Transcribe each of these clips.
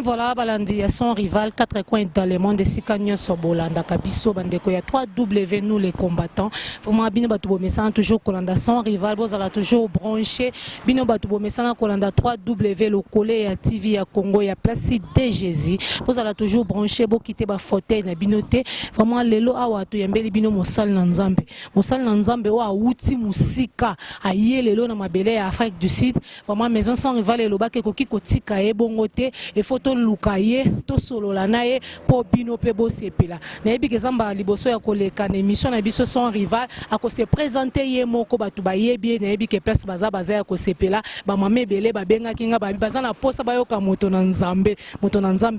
Voilà, Balandi, son rival, 4 coins dans le monde, Sikanyo Sobolanda, Kabiso, Bandeko, il y a 3W, nous les combattants. Vraiment, Bino Batubomesana, toujours Kolanda, son rival, Bozala toujours branché. Bino Batubomesana, Kolanda, 3W, le collé, à TV, à Congo, il y a place DGZ. Bozala toujours branché, Bo quitter ba fauteuil, na binoté. Vraiment, Lelo Awatu, Yambeli Bino Mosal Nanzambe. Mosal Nanzambe, Wa Outi Musika, Aye Lelo, na Mabele, Afrique du Sud. Vraiment, maison sans rival, et Loba, Koki Kotika, et Bongote, et photo Lukaye, to solo la nae, po bino pebo sepela. Naebi kezamba liboso ya koleka na émission na biso son rival, ako se présenter ye moko batu ba yebi naebi ke place baza ya ko sepela, ba mame bele ba benga kinga ba baza na posa ba yoka moto na nzambe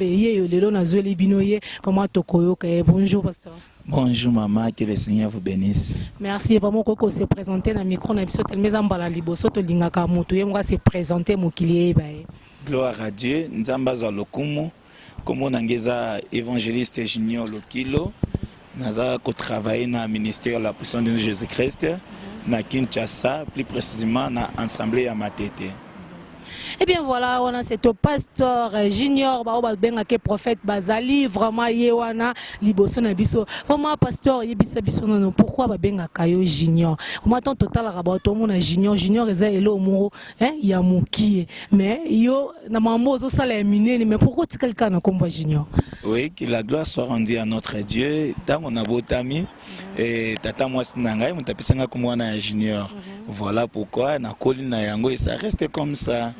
ye yo lelo na zweli bino ye, comment tokoyoka. Bonjour pasteur. Bonjour maman, que le Seigneur vous bénisse. Merci vraiment qu'on se présenter na micro na biso tel mezamba la liboso to lingaka moto ye mga se présenter mokili ba. Gloire à Dieu, nzamba za lokumu, comme on angeza évangéliste Junior Lokilo, naza ko travailler na ministère la puissance de Jésus-Christ na Kinshasa, plus précisément na assemblée ya Matete. Et bien voilà, on a cette pasteur Junior, ke prophète Bazali, vraiment yewana liboso na biso. Vraiment pasteur yebisa biso non pourquoi ba benga kayo Junior. Comment ton total rabato mon Junior eza elo moro hein ya mukie. Mais yo na mambo zo sala minene mais pourquoi tu quelqu'un na komba Junior? Oui, que la gloire soit rendue à notre Dieu. Tant on a botami et tata moi sinanga mutapisanga comme wana Junior. Voilà pourquoi na kolina yango et ça reste comme ça.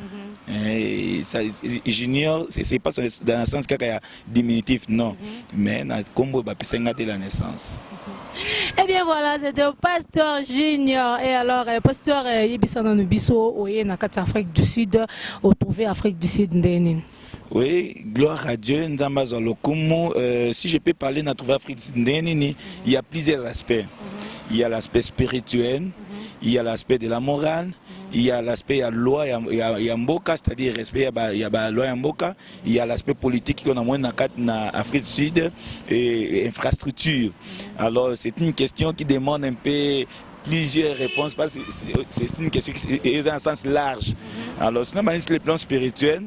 Junior, c'est pas dans le sens qu'il y a diminutif, non. Mais dans le combo, c'est la naissance. Eh bien voilà, c'était le pasteur Junior. Et alors, pasteur Yebisana Nubiso, Oye, Nakat Afrique du Sud, au trouvé Afrique du Sud, Ndenin. Oui, gloire à Dieu. Si je peux parler de Afrique du Sud, il y a plusieurs aspects. Il y a l'aspect spirituel, il y a l'aspect de la morale, il y a l'aspect de la loi, il y a Mboka, c'est-à-dire respect, il y a la loi Mboka, il y a l'aspect politique qu'on a moins dans l'Afrique du Sud et infrastructure. Alors c'est une question qui demande un peu plusieurs réponses parce que c'est une question qui est dans un sens large. Alors sinon, sur le plan spirituel,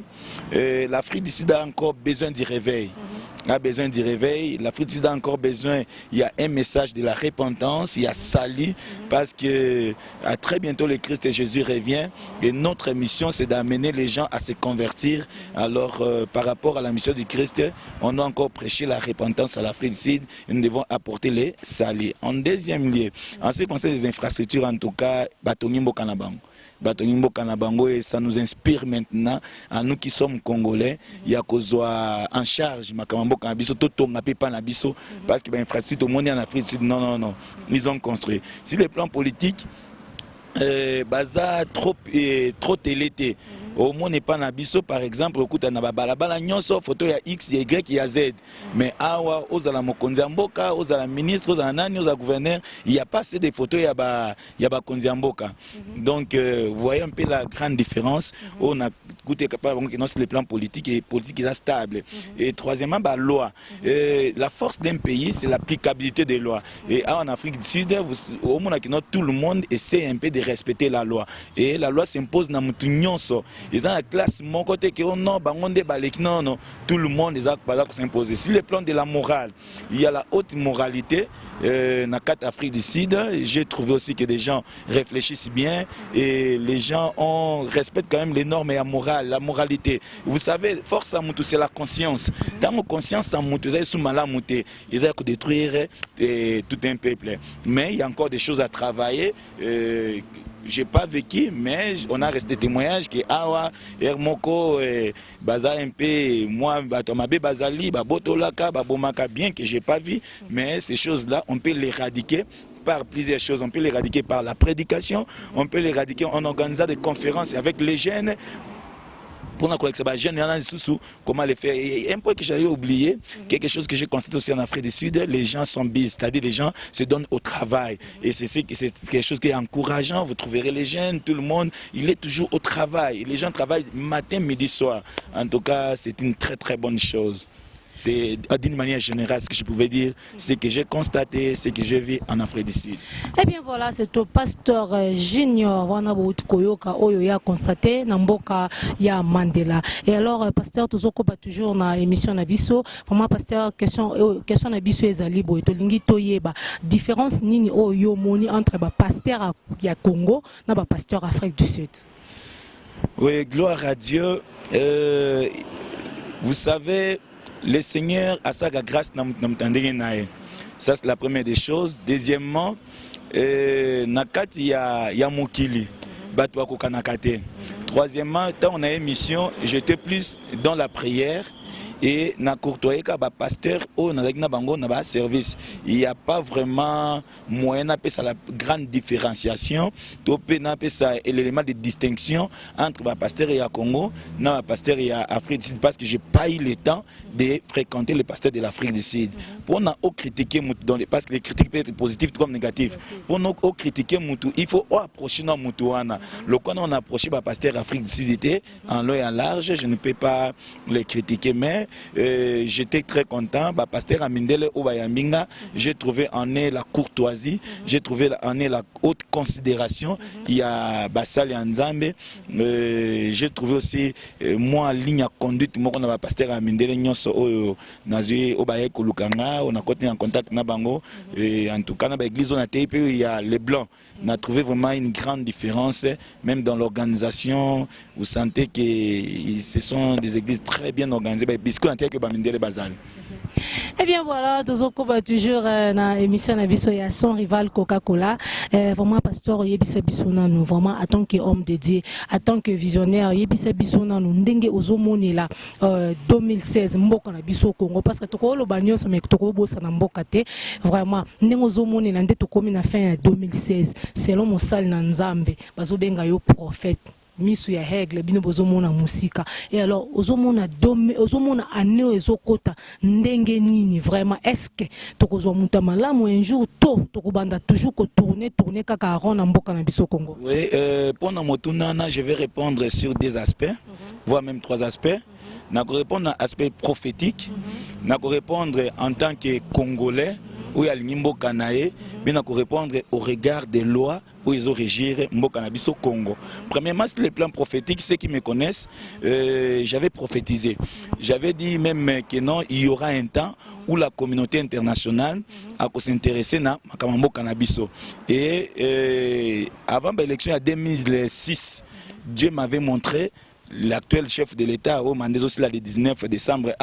l'Afrique du Sud a encore besoin du réveil. A besoin du réveil, l'Afrique du Sud a encore besoin, il y a un message de la repentance, il y a sali, parce que à très bientôt le Christ et Jésus revient, et notre mission c'est d'amener les gens à se convertir. Alors par rapport à la mission du Christ, on doit encore prêcher la repentance à l'Afrique du Sud, et nous devons apporter les salis. En deuxième lieu, en ce qui concerne les infrastructures, en tout cas, Batongimbo Kanabang. Et ça nous inspire maintenant à nous qui sommes Congolais. Il y a en charge parce que l'infrastructure au monde en Afrique, non, ils ont construit. Si le plan politique, trop télété. Au monde n'est pas nabiso par exemple au kuta na balabala nyonso photo ya X y y Z mais awa ozala mokonzi mboka ozala ministre ozala nani ozala gouverneur il y a pas assez de photos ya ba konzi mboka donc vous voyez un peu la grande différence on a goûté capable que non sur le plan politique et politique est stable et troisièmement loi la force d'un pays c'est l'applicabilité des lois et en Afrique du Sud au monde qui tout le monde essaie un peu de respecter la loi et la loi s'impose na mutu nyonso. Ils ont la classe, mon côté, que non, tout le monde est s'imposer. Sur le plan de la morale, il y a la haute moralité. Dans la Afrique du Sud, j'ai trouvé aussi que les gens réfléchissent bien et les gens respectent quand même les normes et la morale, la moralité. Vous savez, force à moutou, c'est la conscience. Dans la conscience, ils ont détruire tout un peuple. Mais il y a encore des choses à travailler. J'ai pas vécu, mais on a resté des témoignages que Awa, Hermoko, Baza MP, moi, Batomabé Bazali, Babotolaka, Babomaka, bien que j'ai pas vu, mais ces choses-là, on peut l'éradiquer par plusieurs choses. On peut l'éradiquer par la prédication, on peut l'éradiquer en organisant des conférences avec les jeunes. Pour la collecte, comment le faire. Et un point que j'avais oublié, quelque chose que j'ai constaté aussi en Afrique du Sud, les gens sont bis, c'est-à-dire les gens se donnent au travail. Et c'est quelque chose qui est encourageant. Vous trouverez les jeunes, tout le monde, il est toujours au travail. Et les gens travaillent matin, midi, soir. En tout cas, c'est une très très bonne chose. C'est d'une manière générale ce que je pouvais dire, ce que j'ai constaté, ce que j'ai vu en Afrique du Sud. Eh bien voilà, c'est au pasteur Junior wana Koyoka oyo ya constaté na mboka ya Mandela. Et alors pasteur tozoko ba toujours na émission na biso, vraiment pasteur question na biso ezali boy to lingi toyeba différence nini oyo moni entre ba pasteur ya Congo na ba pasteur Afrique du Sud. Oui, gloire à Dieu. Vous savez, le Seigneur a sa grâce na mutandenge nae. Ça c'est la première des choses. Deuxièmement, nakati ya mokili bato akokanakate. Troisièmement, quand on a une mission, j'étais plus dans la prière et na courtoyer ka ba pasteur ou na bango na ba service. Il n'y a pas vraiment moyen d'appeler ça la grande différenciation, d'appeler ça l'élément de distinction entre ba pasteur et à Congo, na pasteur et à Afrique du Sud, parce que j'ai pas eu le temps de fréquenter les pasteurs de l'Afrique du Sud. Pour nous critiquer parce que les critiques peuvent être positives comme négatives. Pour nous critiquer il faut approcher nos moutouana. Le quand on approche ba pasteur Afrique du Sud était en long et en large, je ne peux pas les critiquer, mais j'étais très content. Pasteur Amindele Obayambinga, j'ai trouvé en est la courtoisie, j'ai trouvé en est la haute considération. Il y a Basali Nzambe, j'ai trouvé aussi moi en ligne à conduite. Moi on a pasteur Amindele Nyonso Nazui Obaye Kolukanga, on a continué en contact na bango. En tout cas, dans l'église on a été il y a les blancs. On a trouvé vraiment une grande différence, même dans l'organisation. Vous sentez que ce sont des églises très bien organisées. Eh bien voilà, toujours dans l'émission de son rival Coca-Cola. Vraiment, pasteur Yebisa Bissouna, nous vraiment, en tant qu'homme dédié, en tant que visionnaire, Yebisa Bissouna, nous ndenge ozomoni là 2016 mboka na biso Congo, parce que toko lo banyo ça mais toko bossa na mboka te. Vraiment, ndenge ozomoni na ndé toko mi na fin 2016, selon Mosal na Nzambe, bazobenga yo prophète. Misu ya hegle bino bozomona musika. Et alors ozomona année ezokota ndenge nini vraiment est-ce que tokozwa muta malamu un jour tokobanda toujours ko tourner kaka rond na mboka na biso Congo? Oui, pendant motunana je vais répondre sur des aspects, voire même 3 aspects. Na ko répondre à aspect prophétique, na ko répondre en tant que Congolais où il y a l'Imboka nae, bien à répondre au regard des lois où ils ont régir Mboka na biso Congo. Premièrement, sur le plan prophétique, ceux qui me connaissent, j'avais prophétisé. J'avais dit même que non, il y aura un temps où la communauté internationale a s'intéresser à Mboka na biso. Et avant l'élection en 2006, Dieu m'avait montré. L'actuel chef de l'État, au Mandez aussi le 19 décembre,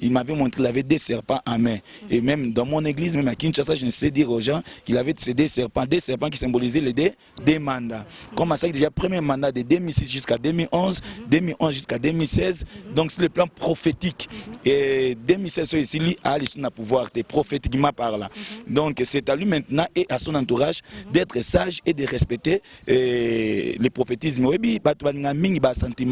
il m'avait montré qu'il avait des serpents en main. Et même dans mon église, même à Kinshasa, je ne sais dire aux gens qu'il avait ces des serpents qui symbolisaient les deux mandats. Comme ça, déjà premier mandat de 2006 jusqu'à 2011, 2011 jusqu'à 2016. Donc sur le plan prophétique, et 2016 ici, il a le pouvoir, prophétiquement par là. Donc c'est à lui maintenant et à son entourage d'être sage et de respecter les prophétismes. Oui,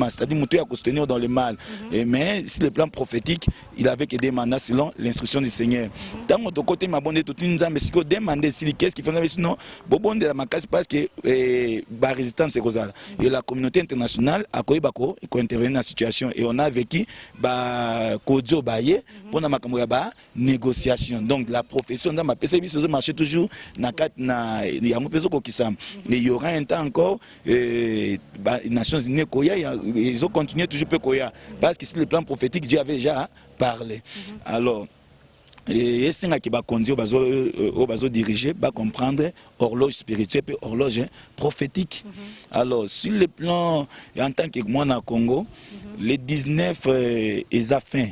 c'est-à-dire Moutou a soutenir dans le mal. Mais sur le plan prophétique, il avait que des mandats selon l'instruction du Seigneur. Tant que côté m'a bonné tout le temps, mais si on demande qu'est-ce qu'il fait, sinon, bon de la macasse parce que la résistance est causale. Et la communauté internationale a intervenu dans la situation et on a vécu Kodjo Baye pour la négociation. Donc la profession dans ma PCB se marche toujours il y aura un temps encore les Nations Unies ils ont continué toujours peu Koya parce que sur le plan prophétique Dieu avait déjà parlé. Alors et c'est là qui va conduire au bazo diriger va comprendre horloge spirituelle et horloge prophétique. Alors sur le plan en tant que moi na Congo les 19 ils a fin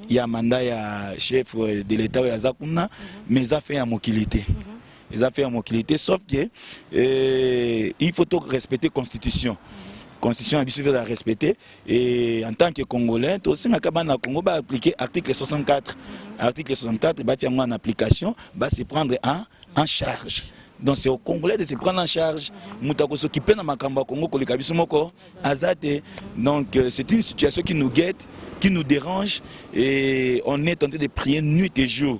il y a mandat ya chef de l'État ya Zakuna mais ils a fait à mokilité. Ils a fait à mokilité sauf que il faut respecter constitution. Constitution a respecter et en tant que Congolais, aussi na Congo va appliquer article 64. Article 64 va être en application, va se prendre en charge. Donc c'est au Congolais de se prendre en charge. Moutako s'occuper na makamba Congo ko likabiso moko azate. Donc c'est une situation qui nous guette, qui nous dérange et on est tenté de prier nuit et jour.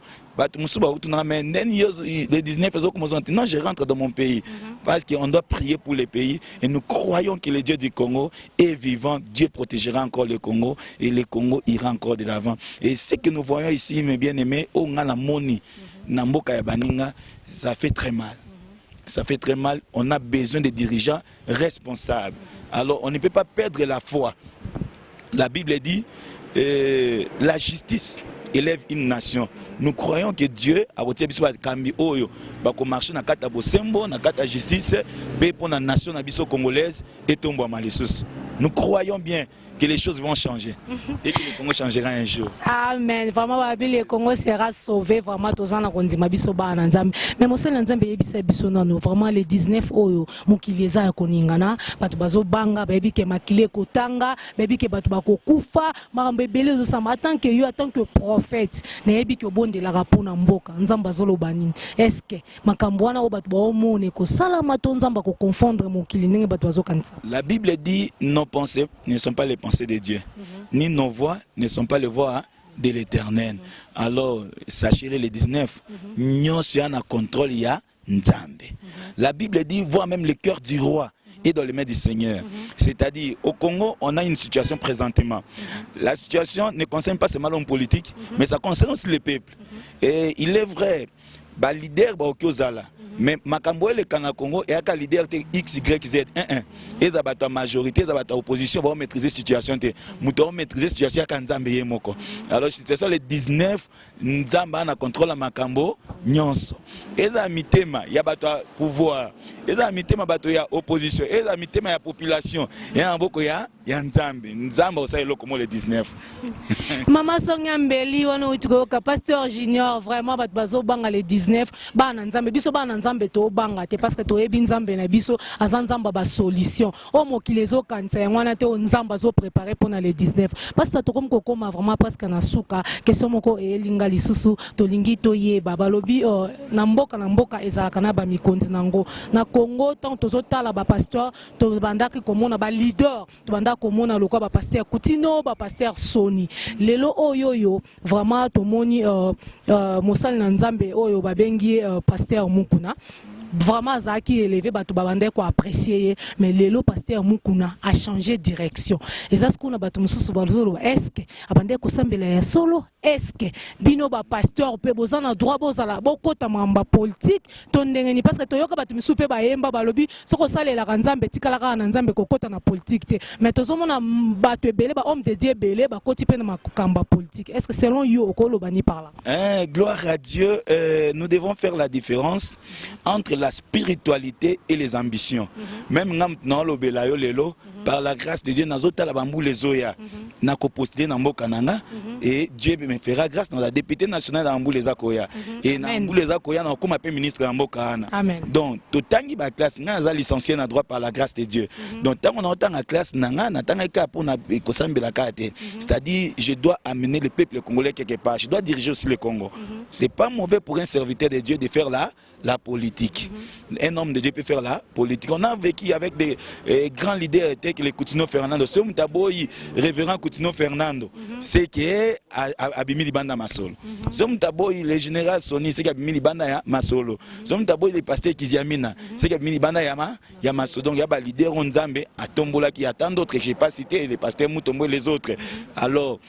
les 19 non, je rentre dans mon pays. Parce qu'on doit prier pour les pays. Et nous croyons que le Dieu du Congo est vivant. Dieu protégera encore le Congo. Et le Congo ira encore de l'avant. Et ce que nous voyons ici, mes bien-aimés, ça fait très mal. Ça fait très mal. On a besoin de dirigeants responsables. Alors, on ne peut pas perdre la foi. La Bible dit, la justice élève une nation. Nous croyons que Dieu a voté marcher dans la bosembo, dans la justice, pour la nation congolaise et tomber à Malessus. Nous croyons bien que les choses vont changer et que le Congo changera un jour. Amen. Vraiment, le Congo sera sauvé. Vraiment, tous en a biso ba nanzambe. Mais moi, c'est nanzambe yebisa biso nano. Vraiment, les 19 oyo mukileza ya koningana. Batu bazo banga, baby ke makile kotanga, baby ke batu bako kufa. Marambe bele zo sama. Tant que yo, tant que prophète, na yebi ke bonde la rapona mboka. Nzamba zolo banini. Est-ce que makambwana o batu ba omone ko sala mato nzamba ko confondre mukili nenge batu bazo kanisa. La Bible dit nos pensées ne sont pas les pensées de Dieu, ni nos voix ne sont pas les voix de l'Éternel. Alors, sachez les 19, nous sommes en contrôle, il y a Nzambe. La Bible dit, voir même le cœur du roi est dans les mains du Seigneur. C'est-à-dire, au Congo, on a une situation présentement. La situation ne concerne pas seulement l'homme politique, mais ça concerne aussi le peuple. Et il est vrai, bah, leader, bah, mais Makambo le Kana Congo et à leader X, Y, Z, 1-1. Et ça va être majorité, ça va être opposition, va maîtriser la situation. Nous devons maîtriser la situation à Nzambe Yemoko. Alors, situation les 19, Nzamba na contrôle à Makambo, Nyonso. Et ça mitema, il y a pouvoir. Et ça mitema, il y a opposition. Et ça mitema, il y a population. Et en beaucoup, il y a Nzambe. Nzamba, ça est là comme les 19. Maman Sonia Mbeli, on a pasteur junior, vraiment, bazo banga les 19. Ba Nzambe, biso ba Nzambe to banga te parce que to ebi Nzambe na biso azanzamba ba solution. O mokilezo kansa ngwana te Nzamba zo préparer pour les 19. Parce que to comme kokoma vraiment presque na suka question moko elinga lisusu to lingi to ye babalobi na mboka ezalaka na ba mikonzi nango. Na Congo tant tozo tala ba pasteur to bandaki komona ba leader to banda komona lokwa ba pasteur Kutino ba pasteur Soni. Lelo oyoyo vraiment to moni mosali na Nzambe oyo babengi pasteur Mukuna. Vraiment Zaki élevé batu babande ko apprécier mais lelo pasteur Mukuna a changé direction et ça ce qu'on a batu mususu bazolo est-ce que abande ko sambela ya solo est-ce que bino ba pasteur pe bozana droit bozala bokota mamba politique tondengeni parce que toyoka batu mususu pe ba yemba balobi soko salela Nzambe tikala ka na Nzambe kokota na politique te mais tozomona batu ebele ba homme de Dieu belé ba koti pe na makamba politique est-ce que selon you okolo bani par là gloire à Dieu, nous devons faire la différence entre la spiritualité et les ambitions. Même dans le Belayo Lelo, par la grâce de Dieu, Nazota la bambou les Zoya, Nako postulé dans Mokananga, et Dieu me fera grâce dans la députée nationale d'Ambou les Akoya. Et Nambou les Akoya, n'a comme appelé ministre d'Ambokana. Donc, tout tangi ba classe, n'a licencié na droit par la grâce de Dieu. Donc, tant on a autant la classe, n'a pas pour na kosambe la carte. C'est-à-dire, je dois amener le peuple congolais quelque part. Je dois diriger aussi le Congo. C'est pas mauvais pour un serviteur de Dieu de faire la politique. Un homme de Dieu peut faire la politique. On a vécu avec des grands leaders tels que les Coutinho Fernando. Ce Mutaboy, révérend Coutinho Fernando, c'est qui est Abimi Libanda Masolo. Ce Mutaboy, le général Soni, c'est qui Abimi Libanda Masolo. Ce Mutaboy, le pasteur Kiziamina, c'est qui Abimi Libanda ya Masolo. Donc il y a des leaders Nzambe à Tombola qui attendent d'autres, je ne sais pas citer les pasteurs Moutombo et les autres. Alors,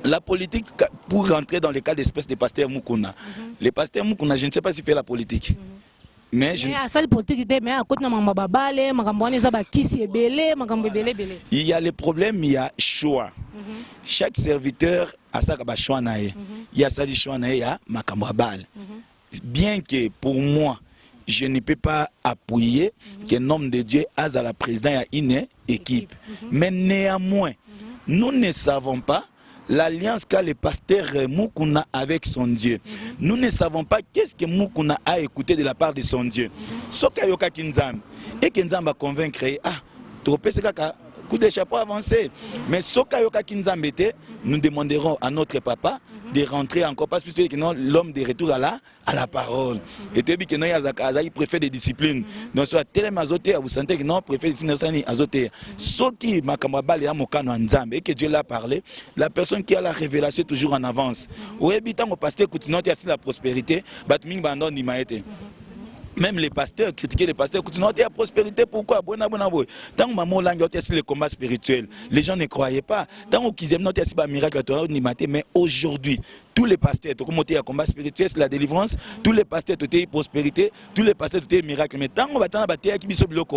la politique, pour rentrer dans le cas d'espèce de pasteur Mukuna, les pasteurs Mukuna, je ne sais pas s'il fait la politique. Mais il y a les problèmes, il y a choix. Chaque serviteur a sa choix. Il y a sa choix, il y a Makambabal. Bien que pour moi, je ne peux pas appuyer qu'un homme de Dieu a à la présidence une équipe. Mais néanmoins, nous ne savons pas l'alliance qu'a le pasteur Mukuna avec son Dieu. Nous ne savons pas qu'est-ce que Mukuna a écouté de la part de son Dieu. Sauf qu'il y a Kinzam. Et Kinzam va convaincre, coup de chapeau avancé. Mais soka yoka kinzambete, nous demanderons à notre papa de rentrer encore parce que l'homme de retour à la parole. Et tu dis que non, il préfère des disciplines. Donc soit tellement azoté, vous sentez que non, préfère des disciplines azoté. Ce qui m'a camarade à Mokano Nzambe et que Dieu l'a parlé, la personne qui a la révélation toujours en avance. Ou habitant au pasteur continue à la prospérité, batming bandon ni maete. Même les pasteurs, critiquer les pasteurs, continuent à la prospérité. Pourquoi? Tant que maman l'a dit, le combat spirituel, les gens ne croyaient pas. Tant qu'ils aiment notre miracle, mais aujourd'hui, tous les pasteurs, tout comme le combat spirituel, c'est la délivrance, tous les pasteurs, tout est prospérité, tous les pasteurs, tout est miracle. Mais tant qu'on va t'en bataille, qui sont bloqués,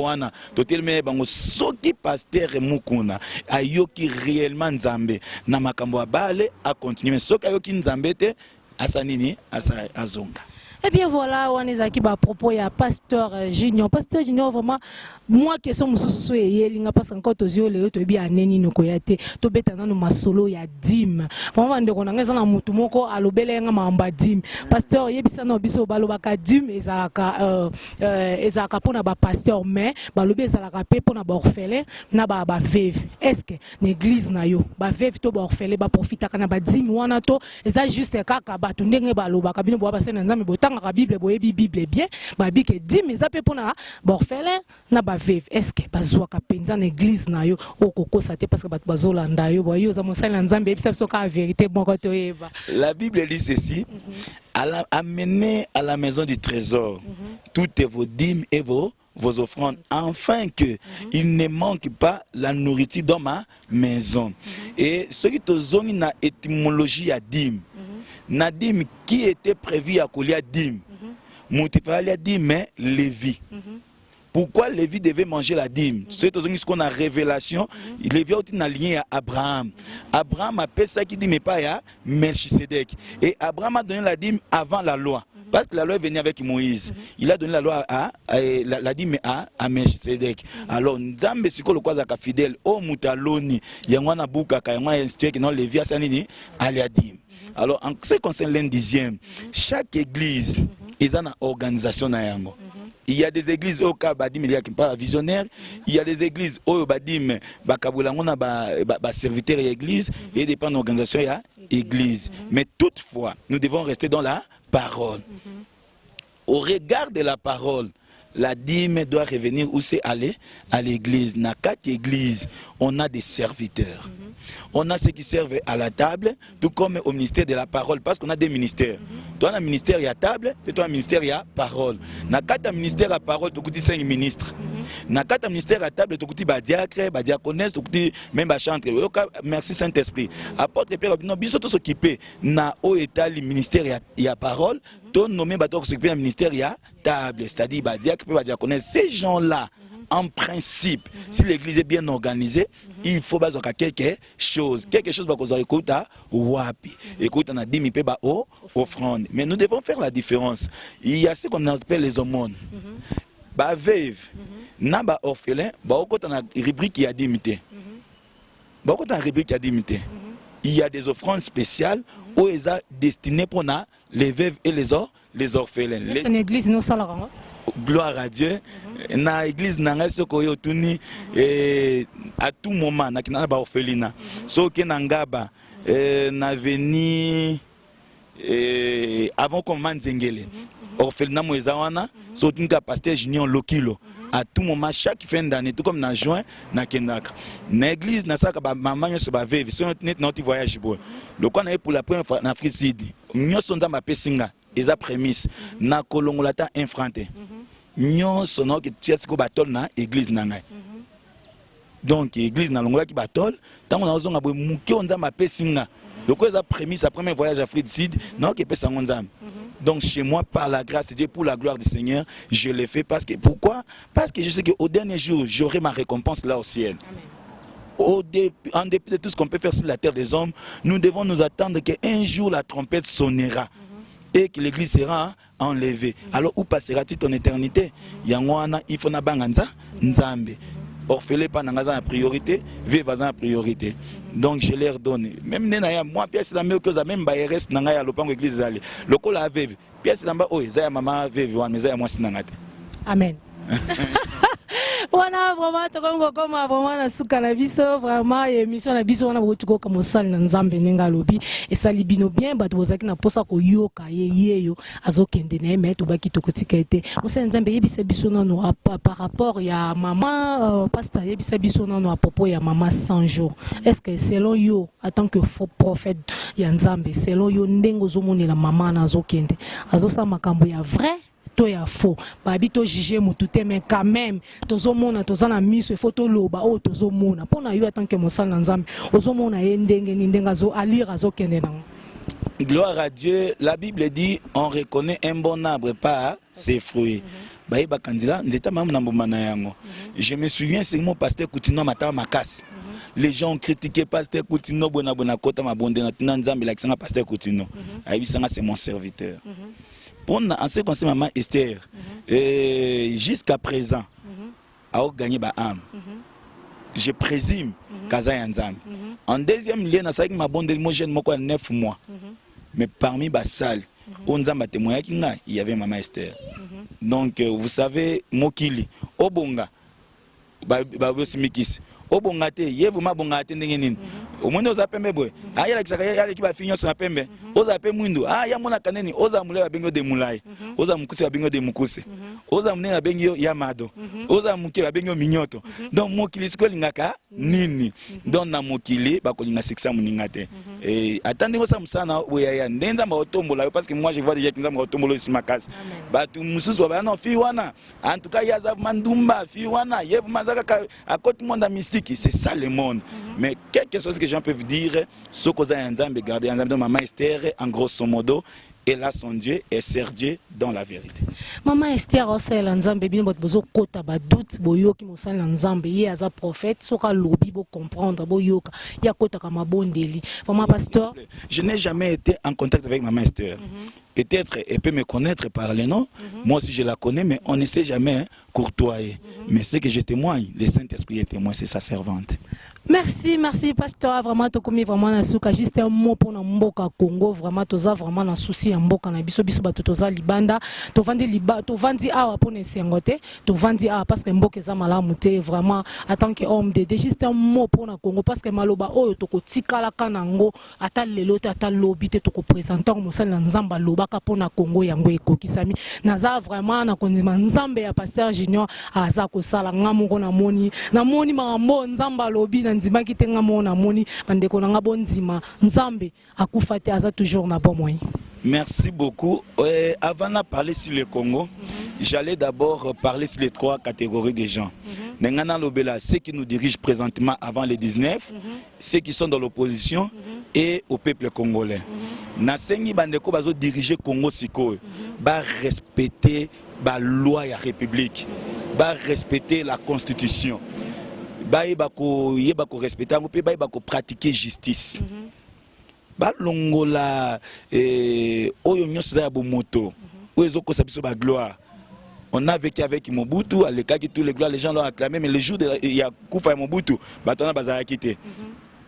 tout est le meilleur, ce qui pasteur et moukuna, ayo qui réellement nzambe, na makambo abale a continuer. Mais ce qui nzambe te, asanini, azonga. Eh bien voilà, on est à propos il y a Pasteur Junior. Pasteur Junior, vraiment, moi qui suis sous et parce qu'encore aux yeux, les autres bien neni no koyate, to beta no masolo ya dim. Vraiment, on a raison à mutumoko à l'obélé nga mamba dim. Pasteur, yebisa no biso balobaka dim ezalaka pona ba pasteur mais balobé ezalaka pe pona ba orphelin na ba veuve. Est-ce que l'église na yo ba veuve to ba orphelin ba profitaka na ba dim wana to eza juste kaka ba to ndenge balobaka bino bo ba sena nzambe botanga ka Bible boyebi Bible bien ba bi ke dim ezape pona ba orphelin na ba veuve. Est-ce que bazwa ka penza na église na yo okoko sate parce que bat bazolanda yo boyo za mosala nzambe ebisa biso ka vérité bon ko toyeba. La Bible dit ceci. Amenez à la maison du trésor toutes vos dîmes et vos offrandes, afin que il ne manque pas la nourriture dans ma maison. Et ce qui te zone na étymologie à dîme, na dîme qui était prévu à coller à dîme, multiplier à dîme mais Lévi. Pourquoi Lévi devait manger la dîme? C'est ce qu'on a révélation. Lévi est aligné à Abraham. Abraham a fait ça qui dit mais pas à Melchisedec. Et Abraham a donné la dîme avant la loi. Parce que la loi est venue avec Moïse. Il a donné la loi la dîme à Melchisedec. Alors, Nzambe siko le kwazaka fidèle au mutaloni. Yangwana buka kayangwa institué que non Lévi a sanini à la dîme. Alors, en ce qui concerne l'indizième, chaque église est une organisation na yango. Il y a des églises au cas badim il y a qui pas visionnaire, il y a des églises au badim bakabulangona ba serviteur et église et dépend de l'organisation il y a église. Mais toutefois, nous devons rester dans la parole. Au regard de la parole, la dîme doit revenir où c'est aller à l'église. Dans quatre églises, on a des serviteurs. On a ceux qui servent à la table, tout comme au ministère de la parole, parce qu'on a des ministères. Toi, on a un ministère, il y a table, et toi, un ministère, il y a parole. Dans quatre ministères à parole, tu as 5 ministres. Dans quatre ministères à table, tu as diacre, diaconesse, tu as même chantre. Merci Saint-Esprit. Apôtre Pierre, nous sommes tous occupés. Dans haut état, le ministère, il y a parole. Ton nommé, tu s'occuper du ministère, il y a table. C'est-à-dire, diacre, diaconesse. Ces gens-là, en principe, si l'église est bien organisée, il faut baser quelque chose. Quelque chose qu'on écoute à wapi. Écoute, on a dit mi pe ba offrande. Mais nous devons faire la différence. Il y a ce qu'on appelle les aumônes. Ba veuve, na ba orphelin, ba okota na rubrique qui a dimité. Ba okota na rubrique qui a dimité. Il y a des offrandes spéciales où elles sont destinées pour les veuves et les orphelins. C'est une église non salaranga. Gloire à Dieu. Na église nanga soko yo tuni à tout moment na kina ba orphelina. So ke nangaba na veni avant qu'on manzengele. Orphelina moeza wana so tinka pasteur Junior Lokilo. À tout moment, chaque fin d'année, tout comme dans juin, na Kenaka. Na église, na ça, maman yo se ba veuve, so net notre voyage boy. Le quoi na pour la première fois en Afrique Sud. Nyo sonza ma pesinga, eza prémisse na kolongolata infranté. Nyo sono ki tiasiko batol na église na ngai. Donc église na longola ki batol, tango na ozonga boy muke onza ma pesinga. Le quoi eza prémisse après premier voyage en Afrique Sud, non ki pesa ngonzam. Donc chez moi, par la grâce de Dieu, pour la gloire du Seigneur, je le fais parce que pourquoi? Parce que je sais qu'au dernier jour, j'aurai ma récompense là au ciel. En dépit de tout ce qu'on peut faire sur la terre des hommes, nous devons nous attendre qu'un jour la trompette sonnera et que l'église sera enlevée. Alors où passera-t-il ton éternité? Yangwana, il faut na banganza, nzambe. Orphelin pas na priorité, veuve en priorité. Donc je leur donne. Même moi, pièce la meilleure chose, même Bayeres nanga ya lopango église zali. Loko la veuve, pièce la oh, zaya maman veuve, mais zaya moi sinangate. Amen. wana vraiment tokongo koma vraiment na suka na biso vraiment émission na biso wana botuko comme osali na nzambe ninga lobi et sali bino bien bato bozaki na posa ko yoka yeyo azokende na mais to baki tokotika ete mosali nzambe yebisa biso nano par rapport ya maman pasteur yebisa biso nano à propos ya maman 100 jours est-ce que selon yo en tant que faux prophète ya nzambe selon yo ndengo zomonela maman na azokende azosa makambo ya vrai to ya faux babi to juger mutu te mais quand même tozomona tozana miso faut to loba o tozomona pona yo en tant que mosala nzambe ozomona ye ndenge ni ndenga zo alira azokende nango. Gloire à Dieu, la Bible dit on reconnaît un bon arbre par ses fruits. Je me souviens, c'est mon pasteur Koutino Mata Makas. Les gens ont critiqué pasteur Koutino Bonabona Kota Mabonde Nzambe Laksanga pasteur Koutino. Aïbisanga c'est mon serviteur. En ce qui concerne maman Esther, jusqu'à présent, a gagné ba âme. Je présume Kaza Nzambe. En deuxième lieu, na saiki mabonde mo jeune moko 9 mois. Mais parmi les salles, on a témoigné qu'il y avait maman Esther. Donc, vous savez, Mokili, Obonga, Babosimikis, Obonga, Yevuma Bonga, Tendenin, au moins aux appels, Ayala qui va finir son appel, aux appels Mundo, Yamona Kaneni, aux amoulés à Bengo de Moulay, aux amoukoussi à Bengo de Moukousse, aux amenés à Bengo Yamado, aux amouki à Bengo Mignoto. Donc, Mokili Skolingaka, Nini, donc na Mokili, Bakolina Sexa Muningate. Et attendez, vous savez, parce que moi je vois déjà que nous avons retombé sur ma case. En tout cas, il y a Mandumba, Fiwana, il y a à côté monde mystique, c'est ça le monde. Mais quelque chose que j'en peux vous dire, ce que vous avez gardé, maman Esther, en grosso modo, et là son Dieu et sert Dieu dans la vérité. Maman Esther osel nzambe bino bot bozo kota ba doute boyoki mosala nzambe ye aza prophète soka lobi bo comprendre boyoka ya kota ka mabondeli. Maman pasteur, je n'ai jamais été en contact avec maman Esther. Peut-être elle peut me connaître par le nom, moi aussi je la connais, mais on ne sait jamais courtoyer. Mais ce que je témoigne, le Saint-Esprit est témoin, c'est sa servante. Merci, merci pasteur, vraiment to komi vraiment na suka juste un mot pour na mboka Congo, vraiment toza vraiment na souci ya mboka na biso biso bato toza libanda, to vandi awa pour ne sengote, to vandi awa parce que mboka za malamu te vraiment en tant que homme de juste un mot pour na Congo parce que maloba oyo to ko tikala kanango ata lelo ata lobi te to ko présenter mosala nzamba lobaka pour na Congo yango ekokisami. Naza vraiment na konzima nzambe ya pasteur Junior aza ko sala ngamungo na moni mambo nzamba lobi nzima kitenga mona moni bandeko nanga bonzima nzambe akufate aza toujours na bon moyen. Merci beaucoup. Avant de parler sur le Congo, j'allais d'abord parler sur les 3 catégories de gens. Nengana Lobela, ceux qui nous dirigent présentement avant les 19, ceux qui sont dans l'opposition et au peuple congolais. Nasengi bandeko bazo diriger Congo siko, ba respecter la loi et la République, ba respecter la Constitution. Baïbako respecter, baïbako pratiquer justice. Balongola oyo nyonso ya bomoto oyo ko sabiso ba gloire. On a vécu avec Mobutu, à l'écart tous les gloires, les gens l'ont acclamé, mais le jour de ya Koufa Mobutu, batona bazara quitté.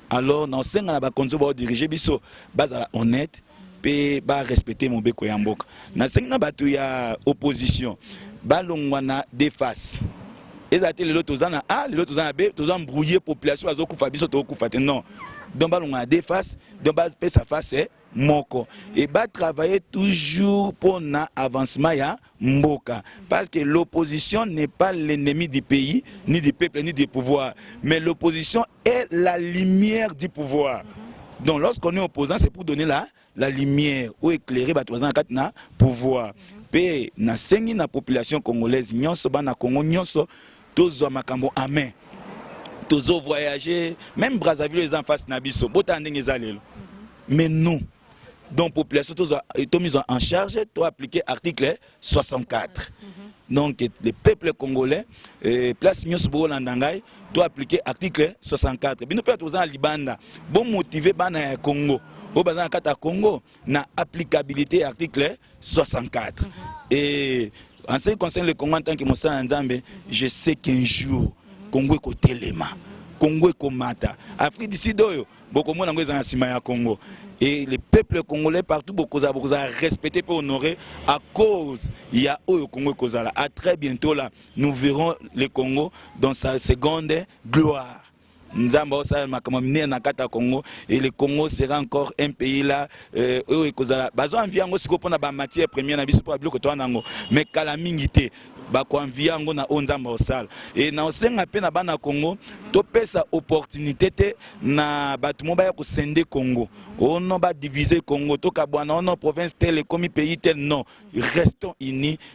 Alors dans 5 ans ba konzo ba diriger biso bazala honnête pe ba respecter mon beko ya mboka. Na 5 na batu ya opposition balongwana déface. Ezate les autres ans A, les autres ans B, tous embrouillé population azokufa biso to kufa te non. Donc balongwana déface, donc ba pe sa face moko et ba travailler toujours pour na avancement ya mboka parce que l'opposition n'est pas l'ennemi du pays ni du peuple ni du pouvoir mais l'opposition est la lumière du pouvoir. Donc lorsqu'on est opposant c'est pour donner la lumière ou éclairer ba toza na pouvoir. Pe na sengi na population congolaise nyonso ba na Congo nyonso tozo makambo amen. Tozo voyager même Brazzaville les en face na biso bota ndenge ezalelo. Mais non. Donc population est mise en charge to appliquer article 64. Donc le peuple congolais place nyonso bo landangai to appliquer article 64. Bino pe toza libanda bon motiver bana ya Congo. Au bazan kata Congo na applicabilité article 64. Et en ce qui concerne le Congo en tant que Moussa Nzambe, je sais qu'un jour Congo est téléma, Congo est mata. Afrique d'ici doyo beaucoup moins dans le Congo. Et les peuples congolais partout beaucoup à respecter pour honorer à cause il y a au Congo Kozala. À très bientôt là, nous verrons le Congo dans sa seconde gloire. Nzamba osala makamamine na kata Congo et le Congo sera encore un pays là où ekozala bazo envia ngo siko pona ba matière première na biso pour biloko to nango mais kala mingi te ba ko envia ngo na onzamba osala et na osenga pe na bana Congo to pesa opportunité te na batu mo ba ko sende Congo ono ba diviser Congo to ka bwana ono province tel comme pays tel non restons unis